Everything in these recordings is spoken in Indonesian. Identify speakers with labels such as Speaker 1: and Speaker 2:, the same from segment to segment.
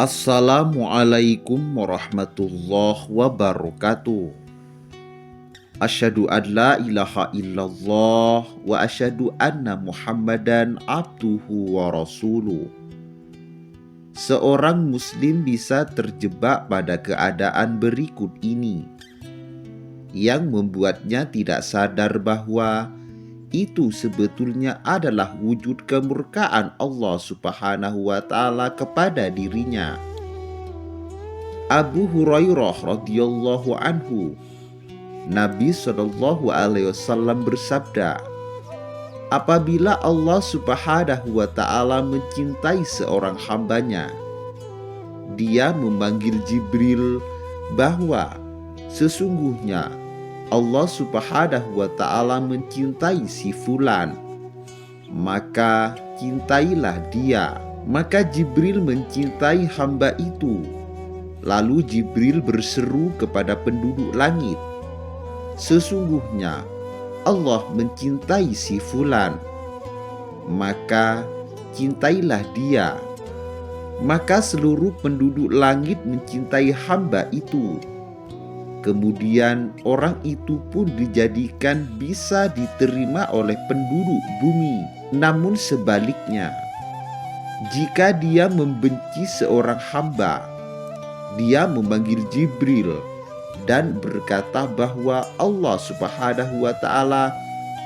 Speaker 1: Assalamualaikum warahmatullahi wabarakatuh. Asyhadu an la ilaha illallah wa asyhadu anna Muhammadan abduhu wa rasuluh. Seorang muslim bisa terjebak pada keadaan berikut ini yang membuatnya tidak sadar bahwa itu sebetulnya adalah wujud kemurkaan Allah Subhanahu wa Ta'ala kepada dirinya. Abu Hurairah radhiyallahu anhu, Nabi SAW bersabda, apabila Allah Subhanahu wa Ta'ala mencintai seorang hambanya, Dia memanggil Jibril bahwa sesungguhnya Allah Subhanahu wa Ta'ala mencintai si fulan, maka cintailah dia. Maka Jibril mencintai hamba itu. Lalu Jibril berseru kepada penduduk langit, sesungguhnya Allah mencintai si fulan, maka cintailah dia. Maka seluruh penduduk langit mencintai hamba itu. Kemudian orang itu pun dijadikan bisa diterima oleh penduduk bumi. Namun sebaliknya, jika dia membenci seorang hamba, dia memanggil Jibril dan berkata bahwa Allah Subhanahu wa Ta'ala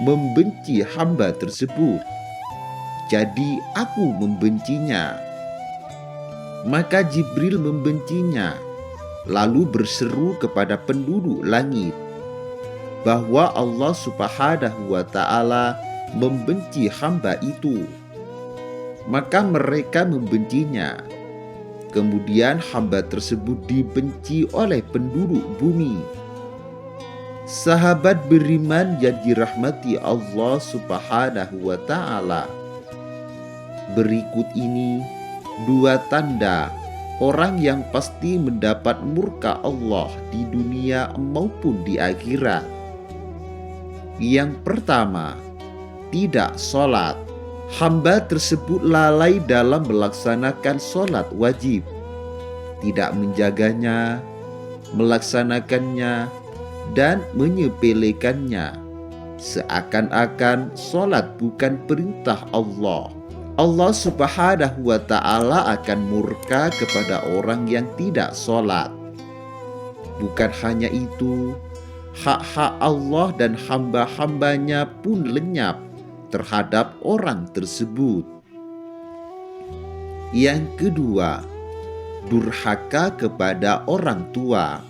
Speaker 1: membenci hamba tersebut. Jadi aku membencinya. Maka Jibril membencinya, lalu berseru kepada penduduk langit bahwa Allah Subhanahu wa Ta'ala membenci hamba itu. Maka mereka membencinya. Kemudian hamba tersebut dibenci oleh penduduk bumi. Sahabat beriman yang dirahmati Allah Subhanahu wa Ta'ala, berikut ini dua tanda orang yang pasti mendapat murka Allah di dunia maupun di akhirat. Yang pertama, tidak sholat. Hamba tersebut lalai dalam melaksanakan sholat wajib, tidak menjaganya, melaksanakannya, dan menyepelekannya, seakan-akan sholat bukan perintah Allah. Allah Subhanahu wa Ta'ala akan murka kepada orang yang tidak sholat. Bukan hanya itu, hak-hak Allah dan hamba-hambanya pun lenyap terhadap orang tersebut. Yang kedua, durhaka kepada orang tua.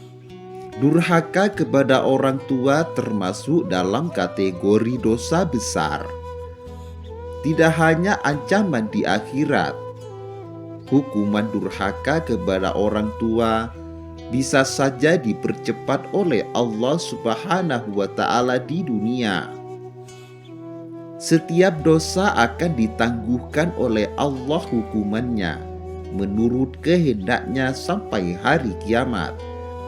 Speaker 1: Durhaka kepada orang tua termasuk dalam kategori dosa besar. Tidak hanya ancaman di akhirat, hukuman durhaka kepada orang tua bisa saja dipercepat oleh Allah Subhanahu wa Ta'ala di dunia. Setiap dosa akan ditangguhkan oleh Allah hukumannya menurut kehendaknya sampai hari kiamat,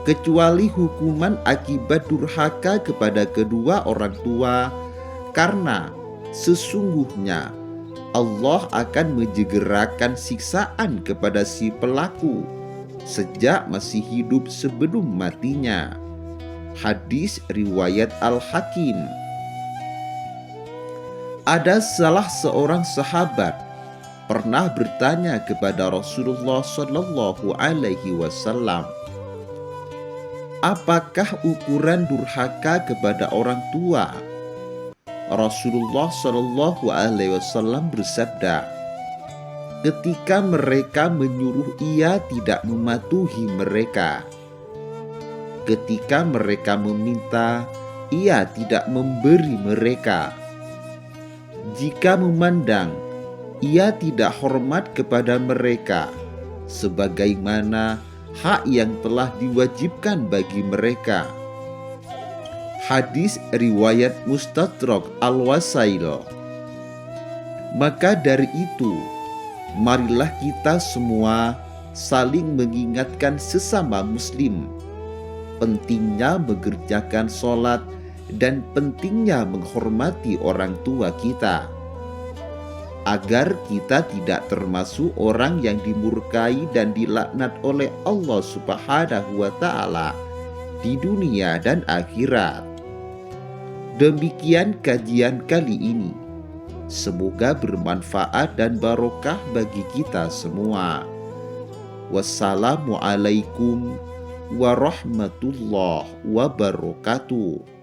Speaker 1: kecuali hukuman akibat durhaka kepada kedua orang tua, karena sesungguhnya Allah akan menjegerakan siksaan kepada si pelaku sejak masih hidup sebelum matinya. Hadis riwayat Al-Hakim. Ada salah seorang sahabat pernah bertanya kepada Rasulullah Shallallahu Alaihi Wasallam, apakah ukuran durhaka kepada orang tua? Rasulullah Shallallahu Alaihi Wasallam bersabda, ketika mereka menyuruh ia tidak mematuhi mereka, ketika mereka meminta ia tidak memberi mereka, jika memandang ia tidak hormat kepada mereka sebagaimana hak yang telah diwajibkan bagi mereka. Hadis riwayat Mustadrak Al-Wasail. Maka dari itu, marilah kita semua saling mengingatkan sesama muslim pentingnya mengerjakan sholat dan pentingnya menghormati orang tua kita. agar kita tidak termasuk orang yang dimurkai dan dilaknat oleh Allah Subhanahu wa Ta'ala di dunia dan akhirat. Demikian kajian kali ini. Semoga bermanfaat dan barokah bagi kita semua. Wassalamualaikum warahmatullahi wabarakatuh.